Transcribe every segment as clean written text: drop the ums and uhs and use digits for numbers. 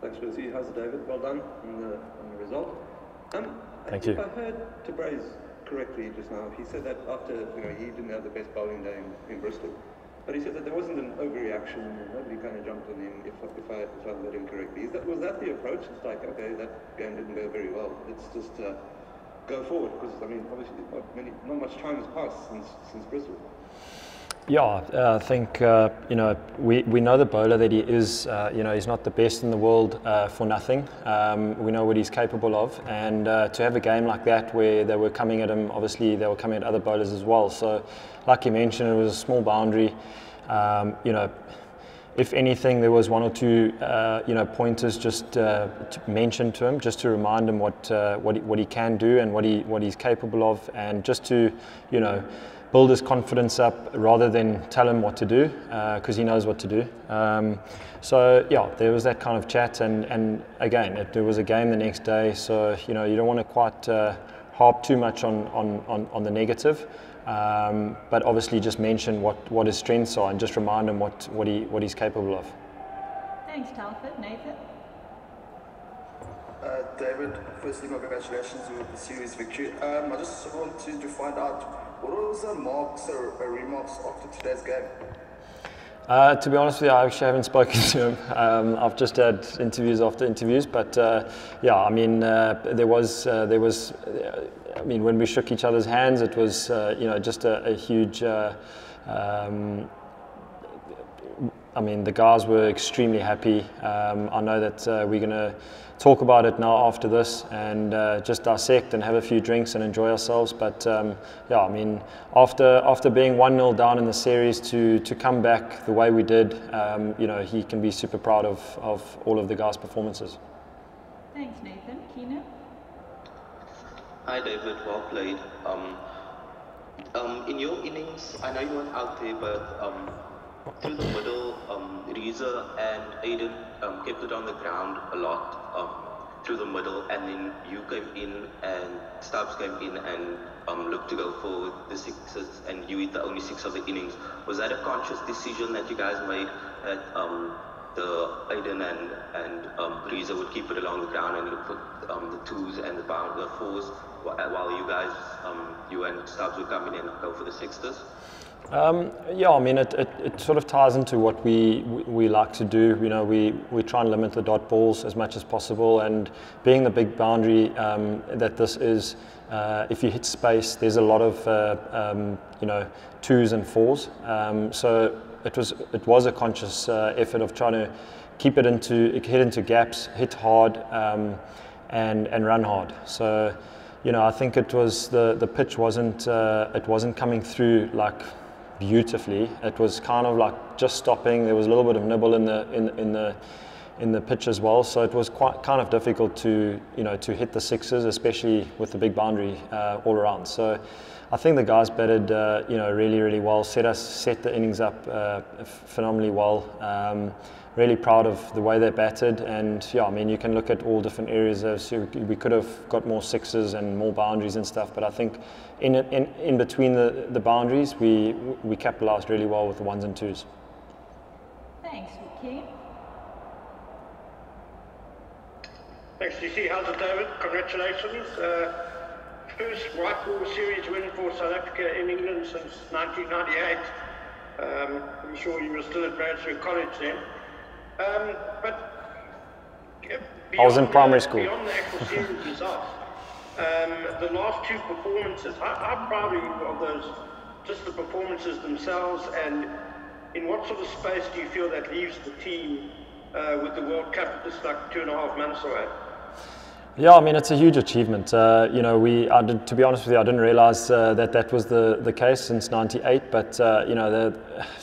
Thanks, Lucy. How's it, David? Well done on the result. Thank you. If I heard Tabray's correctly just now, he said that after, he didn't have the best bowling day in Bristol, but he said that there wasn't an overreaction, nobody kind of jumped on him, if I heard him correctly. Was that the approach? It's like, okay, that game didn't go very well, let's just go forward, because, obviously not much time has passed since Bristol. Yeah, I think, we know the bowler that he is, he's not the best in the world for nothing. We know what he's capable of, and to have a game like that where they were coming at him, obviously they were coming at other bowlers as well. So, like you mentioned, it was a small boundary. If anything, there was one or two, pointers just to mention to him, just to remind him what he can do and what he's capable of, and just to, build his confidence up rather than tell him what to do, because he knows what to do. So yeah, there was that kind of chat, and again, there was a game the next day, so you don't want to quite harp too much on the negative, but obviously just mention what his strengths are and just remind him what he's capable of. Thanks, Telford. Nathan? David, firstly, congratulations with the series victory. I just wanted to find out, what was the marks or remarks after today's game? To be honest with you, I actually haven't spoken to him. I've just had interviews after interviews, but there was. When we shook each other's hands, it was just a huge. The guys were extremely happy. I know that we're going to talk about it now after this and just dissect and have a few drinks and enjoy ourselves. But after being 1-0 down in the series to come back the way we did, he can be super proud of all of the guys' performances. Thanks, Nathan. Keenan? Hi, David. Well played. In your innings, I know you weren't out there, but through the middle, Reza and Aiden kept it on the ground a lot through the middle, and then you came in and Stubbs came in and looked to go for the sixes, and you hit the only six of the innings. Was that a conscious decision that you guys made, that the Aiden and Reza would keep it along the ground and look for the twos and the fours, while you guys, you and Stubbs would come in and go for the sixes? It sort of ties into what we like to do. We try and limit the dot balls as much as possible, and being the big boundary that this is, if you hit space, there's a lot of twos and fours. So it was a conscious effort of trying to hit into gaps, hit hard, and run hard. So I think it was the pitch wasn't coming through like beautifully. It was kind of like just stopping. There was a little bit of nibble in the pitch as well, so it was quite kind of difficult to hit the sixes, especially with the big boundary all around. So I think the guys batted really well, set the innings up phenomenally well. Really proud of the way they batted, and you can look at all different areas. We could have got more sixes and more boundaries and stuff, but I think in between the boundaries, we capitalised really well with the ones and twos. Thanks, Vicky. Thanks, DC. How's it, David? Congratulations. First white ball series win for South Africa in England since 1998. I'm sure you were still at Bradshaw College then. I was in primary school. Beyond the actual series itself, the last two performances, how proud are you of those, just the performances themselves, and in what sort of space do you feel that leaves the team with the World Cup just like 2.5 months away? Yeah, it's a huge achievement. To be honest with you, I didn't realise that was the case since '98. But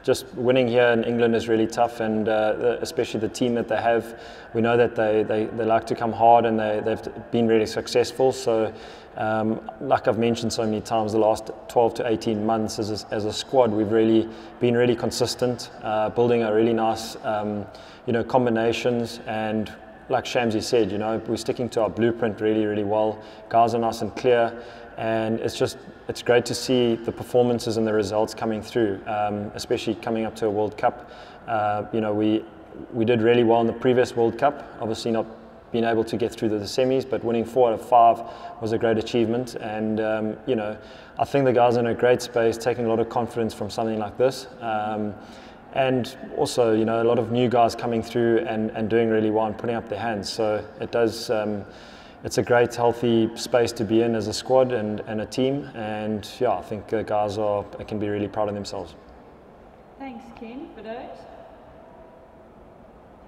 just winning here in England is really tough, and especially the team that they have. We know that they like to come hard, and they've been really successful. So, like I've mentioned so many times, the last 12 to 18 months as a squad, we've really been really consistent, building a really nice, combinations. And like Shamsi said, we're sticking to our blueprint really well. Guys are nice and clear, and it's great to see the performances and the results coming through, especially coming up to a World Cup. we did really well in the previous World Cup. Obviously not being able to get through the semis, but winning 4 out of 5 was a great achievement. And you know, I think the guys are in a great space, taking a lot of confidence from something like this. And also, you know, a lot of new guys coming through and doing really well and putting up their hands. So it does. It's a great, healthy space to be in as a squad and a team. And yeah, I think guys can be really proud of themselves. Thanks, Ken. PROTEAS?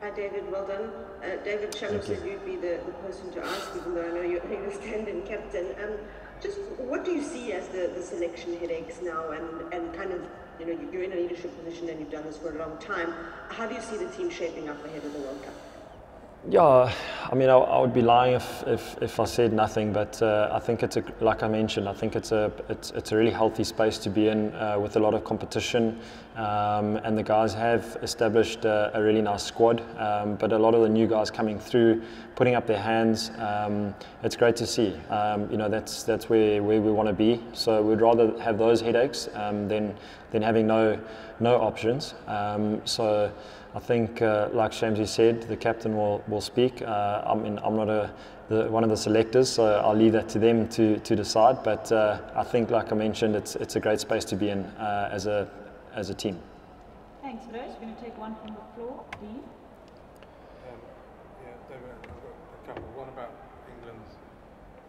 Hi, David. Well done. David, Shannon said you'd be the person to ask, even though I know you're the stand-in captain. Just what do you see as the selection headaches now, and kind of, you know, you're in a leadership position and you've done this for a long time. How do you see the team shaping up ahead of the World Cup? Yeah, I mean, I would be lying if I said nothing. But I think like I mentioned, I think it's a really healthy space to be in with a lot of competition, and the guys have established a really nice squad. But a lot of the new guys coming through, putting up their hands, it's great to see. You know, that's where we want to be. So we'd rather have those headaches than having no options. So I think, like Shamsi said, the captain will speak. I mean, I'm not one of the selectors, so I'll leave that to them to decide. But I think, like I mentioned, it's a great space to be in as a team. Thanks, PROTEAS. We're going to take one from the floor. Dean? Yeah, David, I've got a couple. One about England's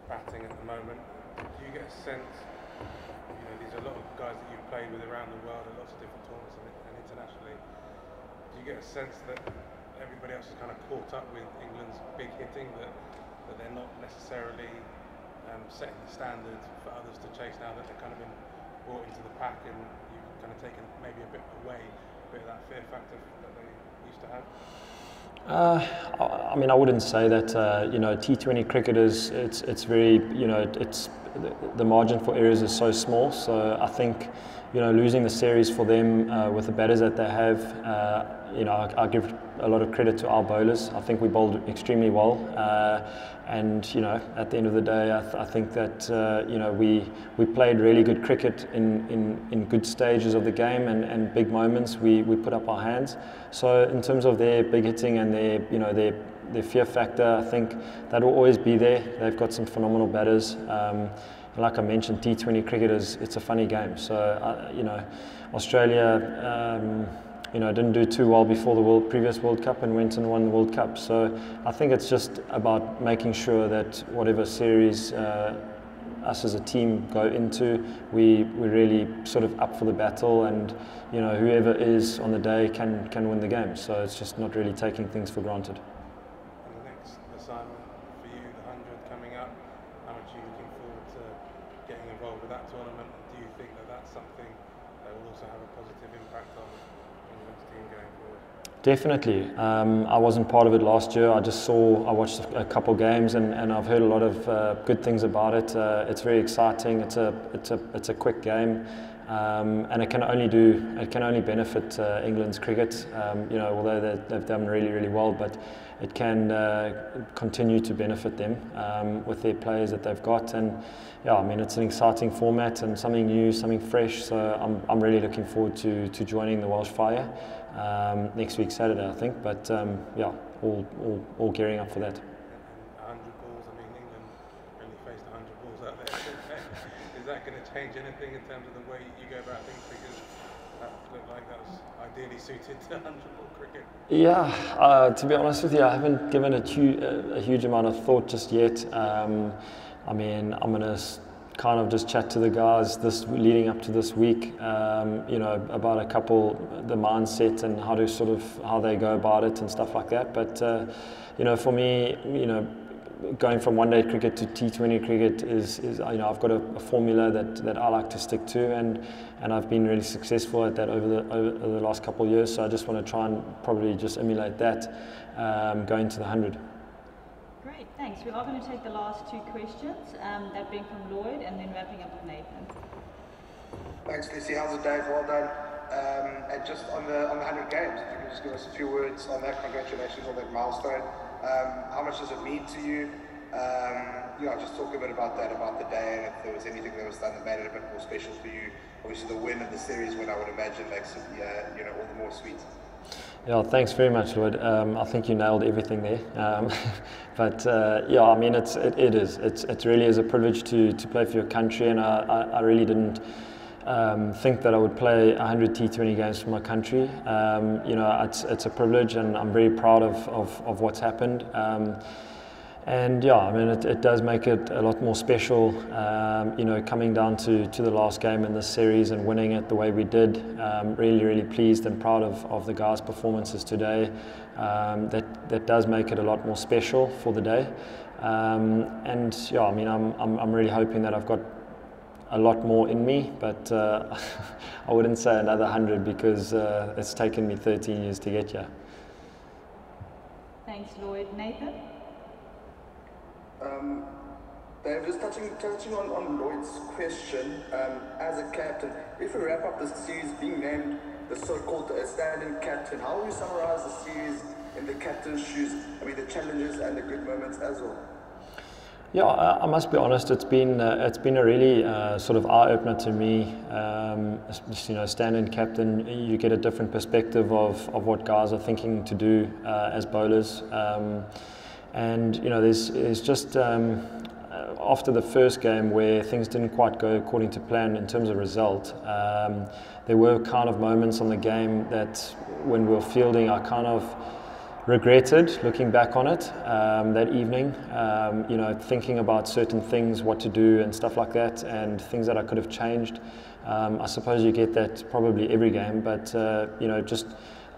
batting at the moment. Do you get a sense, you know, these are a lot of guys that you've played with around the world at lots of different tournaments and internationally. Do you get a sense that everybody else is kind of caught up with England's big hitting, that they're not necessarily setting the standard for others to chase now, that they're kind of been brought into the pack and you've kind of taken maybe a bit away, a bit of that fear factor that they used to have? I mean, I wouldn't say that. You know, T20 cricketers, it's very, you know, it's the margin for errors is so small. So I think, you know, losing the series for them with the batters that they have, you know, I give a lot of credit to our bowlers. I think we bowled extremely well, and you know, at the end of the day, I think that you know, we played really good cricket in good stages of the game and big moments. We put up our hands. So in terms of their big hitting and their, you know, their fear factor, I think that will always be there. They've got some phenomenal batters. Like I mentioned, T20 cricket it's a funny game. So you know, Australia, you know, didn't do too well before the previous World Cup and went and won the World Cup. So I think it's just about making sure that whatever series us as a team go into, we're really sort of up for the battle, and you know, whoever is on the day can win the game. So it's just not really taking things for granted. And the next assignment for you, the 100 coming up, how much are you looking forward to getting involved with that tournament? Do you think that that's something that will also have a positive impact on England's team going forward? Definitely. I wasn't part of it last year. I watched a couple games and I've heard a lot of good things about it. It's very exciting. It's a quick game, and it can only benefit England's cricket. You know, although they've done really well, but it can continue to benefit them with their players that they've got. And yeah, I mean, it's an exciting format and something new, something fresh. So I'm really looking forward to joining the Welsh Fire next week Saturday, I think. But yeah, all gearing up for that. 100 balls. I mean, England only faced 100 balls out there. Is that going to change anything in terms of the way you go about things? Because that looked like that was ideally suited to 100-ball cricket. Yeah, to be honest with you, I haven't given a huge amount of thought just yet. I mean, I'm going to kind of just chat to the guys leading up to this week, you know, about the mindset and how they go about it and stuff like that. But you know, for me, you know, going from one-day cricket to T20 cricket is you know, I've got a formula that I like to stick to, and I've been really successful at that over the last couple of years. So I just want to try and probably just emulate that going to the 100. Great, thanks. We are going to take the last two questions, that being from Lloyd and then wrapping up with Nathan. Thanks, Lucy. How's it, Dave? Well done. And just on the 100 games, if you can just give us a few words on that. Congratulations on that milestone. How much does it mean to you? You know, just talk a bit about that, about the day, and if there was anything that was done that made it a bit more special for you. Obviously, the win of the series win, I would imagine, makes it you know, all the more sweet. Yeah, thanks very much, Lloyd. I think you nailed everything there. But yeah, I mean, it really is a privilege to play for your country, and I really didn't think that I would play 100 T20 games for my country. You know, it's a privilege, and I'm very proud of what's happened. And yeah, I mean, it does make it a lot more special, you know, coming down to the last game in this series and winning it the way we did. Really, really pleased and proud of the guys' performances today. That does make it a lot more special for the day. And yeah, I mean, I'm really hoping that I've got a lot more in me, but I wouldn't say another 100 because it's taken me 13 years to get here. Thanks, Lloyd. Nathan? Dave, just touching on Lloyd's question, as a captain, if we wrap up the series being named the so-called standing captain, how will you summarize the series in the captain's shoes? I mean, the challenges and the good moments as well. Yeah, I must be honest. It's been a really sort of eye-opener to me. You know, stand-in captain, you get a different perspective of what guys are thinking to do as bowlers. And you know, there's just after the first game where things didn't quite go according to plan in terms of result, there were kind of moments on the game that when we were fielding, I kind of regretted looking back on it that evening. You know, thinking about certain things, what to do and stuff like that, and things that I could have changed. I suppose you get that probably every game, but you know, just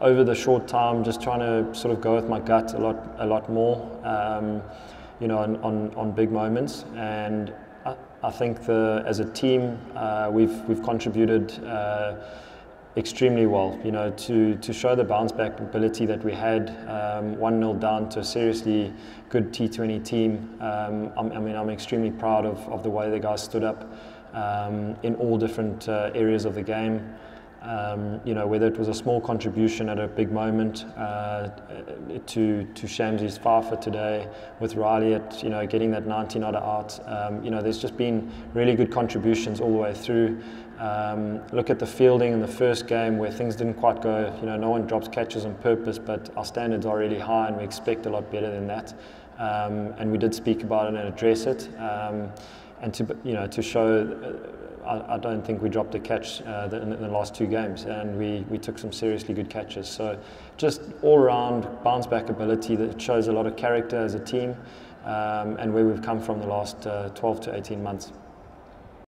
over the short time, just trying to sort of go with my gut a lot more, you know, on big moments. And I think as a team, we've contributed extremely well, you know, to show the bounce back ability that we had. 1-0 down to a seriously good T20 team. I mean, I'm extremely proud of the way the guys stood up in all different areas of the game. You know, whether it was a small contribution at a big moment to Shamsi's five for today, with Riley at, you know, getting that 90 not out. You know, there's just been really good contributions all the way through. Look at the fielding in the first game where things didn't quite go. You know, no one drops catches on purpose, but our standards are really high and we expect a lot better than that. And we did speak about it and address it. And to show. I don't think we dropped a catch in the last two games, and we took some seriously good catches. So just all-round bounce-back ability that shows a lot of character as a team, and where we've come from the last 12 to 18 months.